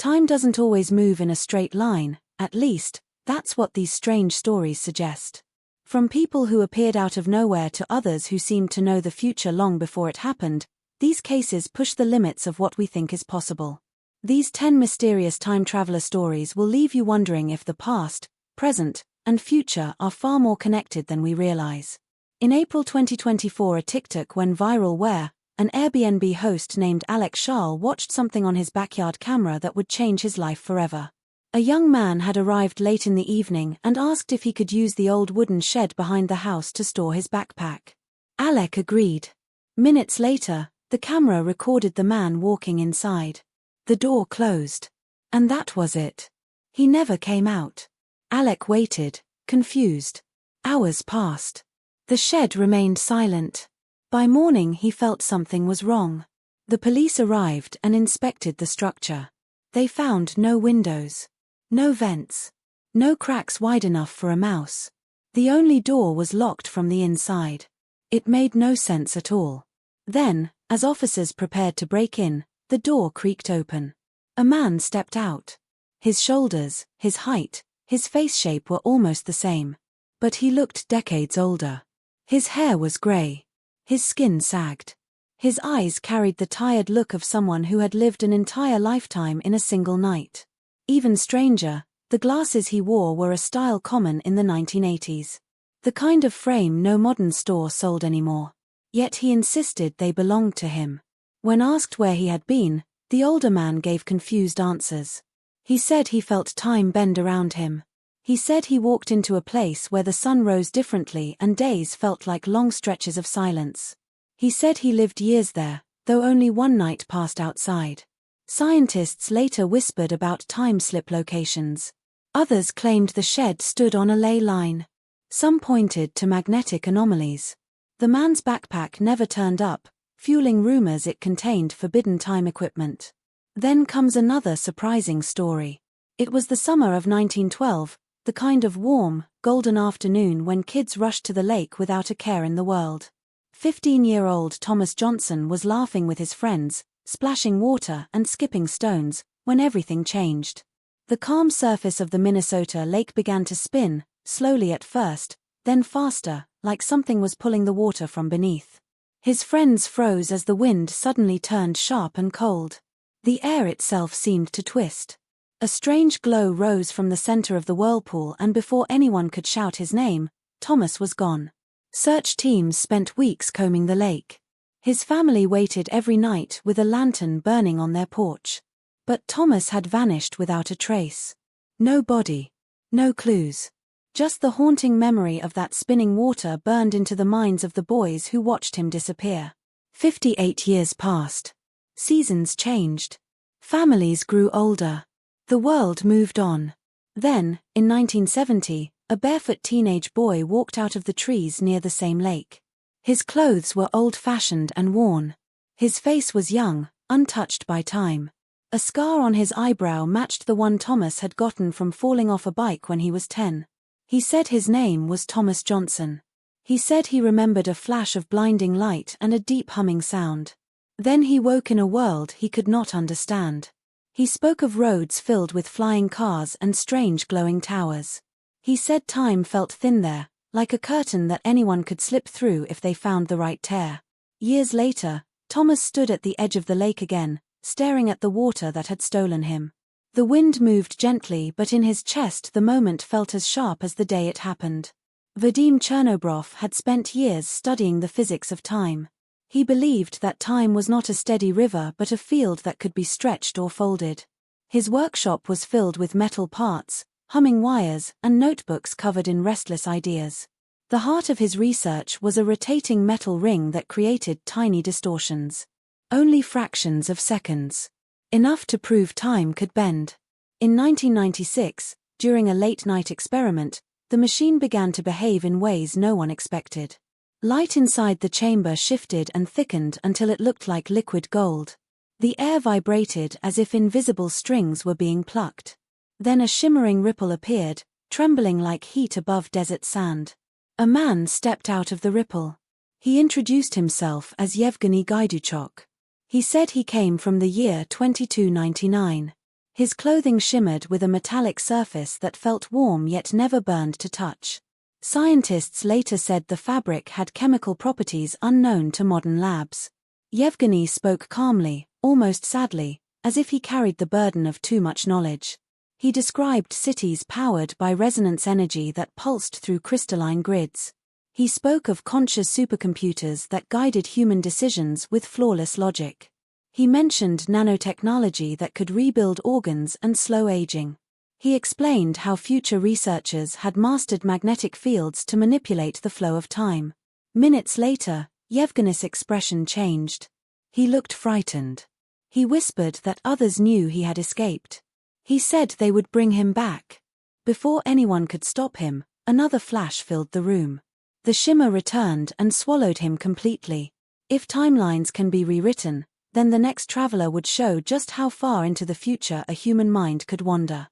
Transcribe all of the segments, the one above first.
Time doesn't always move in a straight line, at least, that's what these strange stories suggest. From people who appeared out of nowhere to others who seemed to know the future long before it happened, these cases push the limits of what we think is possible. These 10 mysterious time traveler stories will leave you wondering if the past, present, and future are far more connected than we realize. In April 2024, a TikTok went viral where an Airbnb host named Alex Charles watched something on his backyard camera that would change his life forever. A young man had arrived late in the evening and asked if he could use the old wooden shed behind the house to store his backpack. Alec agreed. Minutes later, the camera recorded the man walking inside. The door closed. And that was it. He never came out. Alec waited, confused. Hours passed. The shed remained silent. By morning he felt something was wrong. The police arrived and inspected the structure. They found no windows. No vents. No cracks wide enough for a mouse. The only door was locked from the inside. It made no sense at all. Then, as officers prepared to break in, the door creaked open. A man stepped out. His shoulders, his height, his face shape were almost the same. But he looked decades older. His hair was gray. His skin sagged. His eyes carried the tired look of someone who had lived an entire lifetime in a single night. Even stranger, the glasses he wore were a style common in the 1980s. The kind of frame no modern store sold anymore. Yet he insisted they belonged to him. When asked where he had been, the older man gave confused answers. He said he felt time bend around him. He said he walked into a place where the sun rose differently and days felt like long stretches of silence. He said he lived years there, though only one night passed outside. Scientists later whispered about time slip locations. Others claimed the shed stood on a ley line. Some pointed to magnetic anomalies. The man's backpack never turned up, fueling rumors it contained forbidden time equipment. Then comes another surprising story. It was the summer of 1912, the kind of warm, golden afternoon when kids rushed to the lake without a care in the world. 15-year-old Thomas Johnson was laughing with his friends, splashing water and skipping stones, when everything changed. The calm surface of the Minnesota lake began to spin, slowly at first, then faster, like something was pulling the water from beneath. His friends froze as the wind suddenly turned sharp and cold. The air itself seemed to twist. A strange glow rose from the center of the whirlpool, and before anyone could shout his name, Thomas was gone. Search teams spent weeks combing the lake. His family waited every night with a lantern burning on their porch. But Thomas had vanished without a trace. No body. No clues. Just the haunting memory of that spinning water burned into the minds of the boys who watched him disappear. 58 years passed. Seasons changed. Families grew older. The world moved on. Then, in 1970, a barefoot teenage boy walked out of the trees near the same lake. His clothes were old-fashioned and worn. His face was young, untouched by time. A scar on his eyebrow matched the one Thomas had gotten from falling off a bike when he was 10. He said his name was Thomas Johnson. He said he remembered a flash of blinding light and a deep humming sound. Then he woke in a world he could not understand. He spoke of roads filled with flying cars and strange glowing towers. He said time felt thin there, like a curtain that anyone could slip through if they found the right tear. Years later, Thomas stood at the edge of the lake again, staring at the water that had stolen him. The wind moved gently, but in his chest the moment felt as sharp as the day it happened. Vadim Chernobrov had spent years studying the physics of time. He believed that time was not a steady river but a field that could be stretched or folded. His workshop was filled with metal parts, humming wires, and notebooks covered in restless ideas. The heart of his research was a rotating metal ring that created tiny distortions. Only fractions of seconds. Enough to prove time could bend. In 1996, during a late-night experiment, the machine began to behave in ways no one expected. Light inside the chamber shifted and thickened until it looked like liquid gold. The air vibrated as if invisible strings were being plucked. Then a shimmering ripple appeared, trembling like heat above desert sand. A man stepped out of the ripple. He introduced himself as Yevgeny Gaiduchok. He said he came from the year 2299. His clothing shimmered with a metallic surface that felt warm yet never burned to touch. Scientists later said the fabric had chemical properties unknown to modern labs. Yevgeny spoke calmly, almost sadly, as if he carried the burden of too much knowledge. He described cities powered by resonance energy that pulsed through crystalline grids. He spoke of conscious supercomputers that guided human decisions with flawless logic. He mentioned nanotechnology that could rebuild organs and slow aging. He explained how future researchers had mastered magnetic fields to manipulate the flow of time. Minutes later, Yevgeny's expression changed. He looked frightened. He whispered that others knew he had escaped. He said they would bring him back. Before anyone could stop him, another flash filled the room. The shimmer returned and swallowed him completely. If timelines can be rewritten, then the next traveler would show just how far into the future a human mind could wander.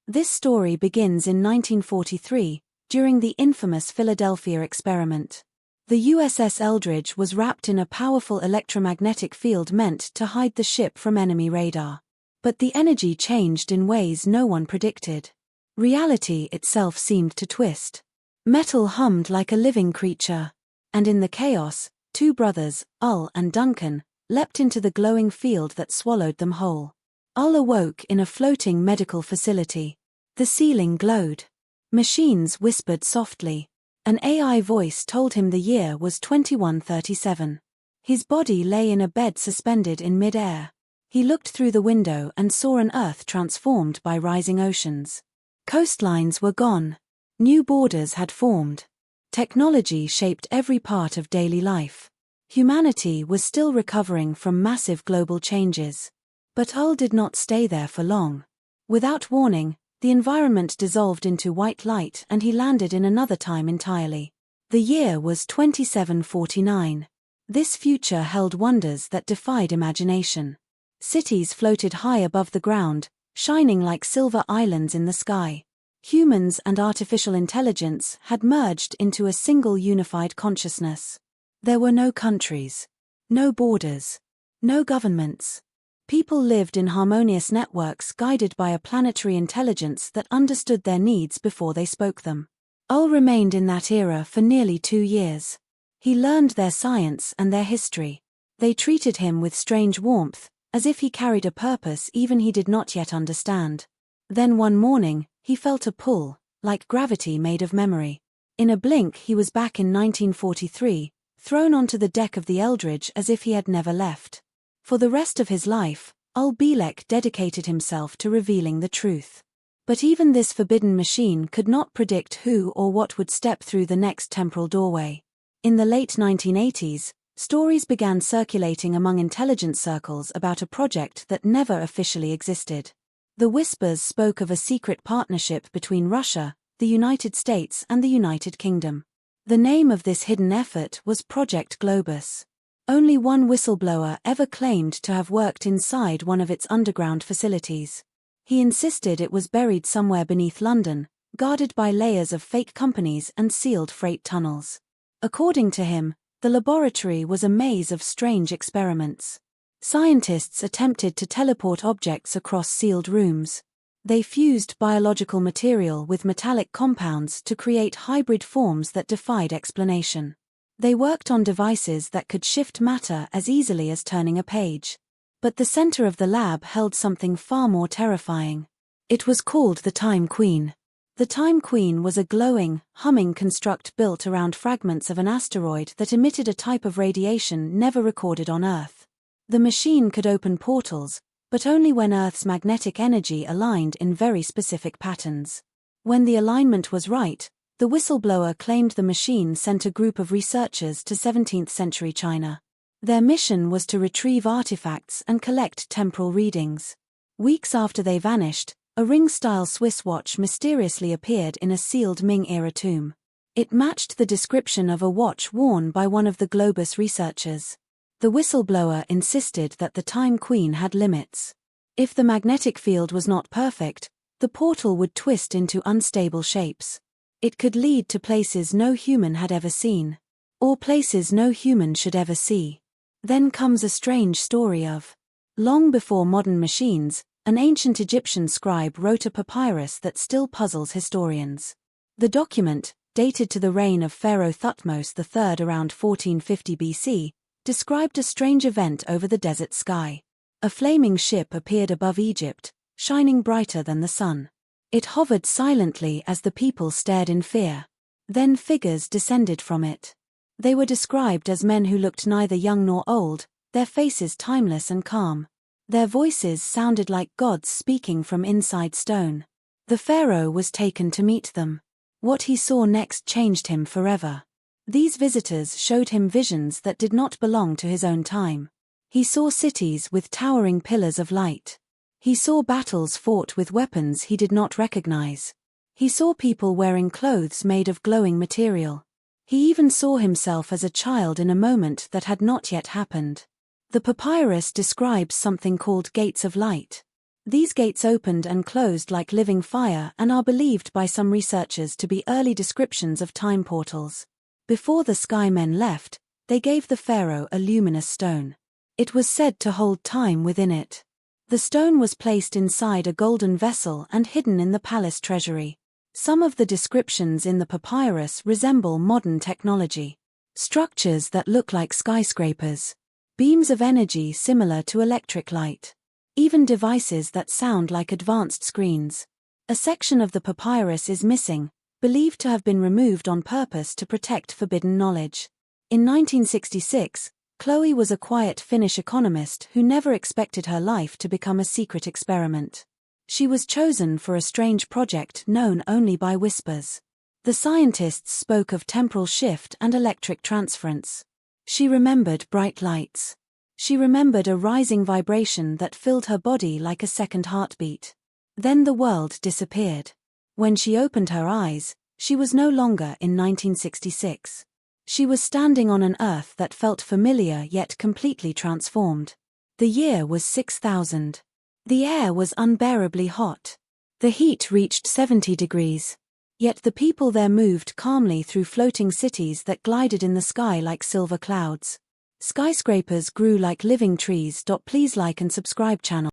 This story begins in 1943, during the infamous Philadelphia experiment. The USS Eldridge was wrapped in a powerful electromagnetic field meant to hide the ship from enemy radar. But the energy changed in ways no one predicted. Reality itself seemed to twist. Metal hummed like a living creature. And in the chaos, two brothers, Ull and Duncan, leapt into the glowing field that swallowed them whole. Ull awoke in a floating medical facility. The ceiling glowed. Machines whispered softly. An AI voice told him the year was 2137. His body lay in a bed suspended in mid-air. He looked through the window and saw an Earth transformed by rising oceans. Coastlines were gone. New borders had formed. Technology shaped every part of daily life. Humanity was still recovering from massive global changes. But Ull did not stay there for long. Without warning, the environment dissolved into white light and he landed in another time entirely. The year was 2749. This future held wonders that defied imagination. Cities floated high above the ground, shining like silver islands in the sky. Humans and artificial intelligence had merged into a single unified consciousness. There were no countries, no borders, no governments. People lived in harmonious networks guided by a planetary intelligence that understood their needs before they spoke them. Ull remained in that era for nearly 2 years. He learned their science and their history. They treated him with strange warmth, as if he carried a purpose even he did not yet understand. Then one morning, he felt a pull, like gravity made of memory. In a blink he was back in 1943, thrown onto the deck of the Eldridge as if he had never left. For the rest of his life, Ull Bielek dedicated himself to revealing the truth. But even this forbidden machine could not predict who or what would step through the next temporal doorway. In the late 1980s, stories began circulating among intelligence circles about a project that never officially existed. The whispers spoke of a secret partnership between Russia, the United States and the United Kingdom. The name of this hidden effort was Project Globus. Only one whistleblower ever claimed to have worked inside one of its underground facilities. He insisted it was buried somewhere beneath London, guarded by layers of fake companies and sealed freight tunnels. According to him, the laboratory was a maze of strange experiments. Scientists attempted to teleport objects across sealed rooms. They fused biological material with metallic compounds to create hybrid forms that defied explanation. They worked on devices that could shift matter as easily as turning a page. But the center of the lab held something far more terrifying. It was called the Time Queen. The Time Queen was a glowing, humming construct built around fragments of an asteroid that emitted a type of radiation never recorded on Earth. The machine could open portals, but only when Earth's magnetic energy aligned in very specific patterns. When the alignment was right, the whistleblower claimed the machine sent a group of researchers to 17th-century China. Their mission was to retrieve artifacts and collect temporal readings. Weeks after they vanished, a ring-style Swiss watch mysteriously appeared in a sealed Ming-era tomb. It matched the description of a watch worn by one of the Globus researchers. The whistleblower insisted that the Time Queen had limits. If the magnetic field was not perfect, the portal would twist into unstable shapes. It could lead to places no human had ever seen, or places no human should ever see. Then comes a strange story of, long before modern machines, An ancient Egyptian scribe wrote a papyrus that still puzzles historians. The document, dated to the reign of Pharaoh Thutmose III around 1450 BC, described a strange event over the desert sky. A flaming ship appeared above Egypt, shining brighter than the sun. It hovered silently as the people stared in fear. Then figures descended from it. They were described as men who looked neither young nor old, their faces timeless and calm. Their voices sounded like gods speaking from inside stone. The pharaoh was taken to meet them. What he saw next changed him forever. These visitors showed him visions that did not belong to his own time. He saw cities with towering pillars of light. He saw battles fought with weapons he did not recognize. He saw people wearing clothes made of glowing material. He even saw himself as a child in a moment that had not yet happened. The papyrus describes something called gates of light. These gates opened and closed like living fire and are believed by some researchers to be early descriptions of time portals. Before the sky men left, they gave the pharaoh a luminous stone. It was said to hold time within it. The stone was placed inside a golden vessel and hidden in the palace treasury. Some of the descriptions in the papyrus resemble modern technology. Structures that look like skyscrapers. Beams of energy similar to electric light. Even devices that sound like advanced screens. A section of the papyrus is missing, believed to have been removed on purpose to protect forbidden knowledge. In 1966, Chloe was a quiet Finnish economist who never expected her life to become a secret experiment. She was chosen for a strange project known only by whispers. The scientists spoke of temporal shift and electric transference. She remembered bright lights. She remembered a rising vibration that filled her body like a second heartbeat. Then the world disappeared. When she opened her eyes, she was no longer in 1966. She was standing on an earth that felt familiar yet completely transformed. The year was 6000. The air was unbearably hot. The heat reached 70 degrees. Yet the people there moved calmly through floating cities that glided in the sky like silver clouds. Skyscrapers grew like living trees. Please like and subscribe channel.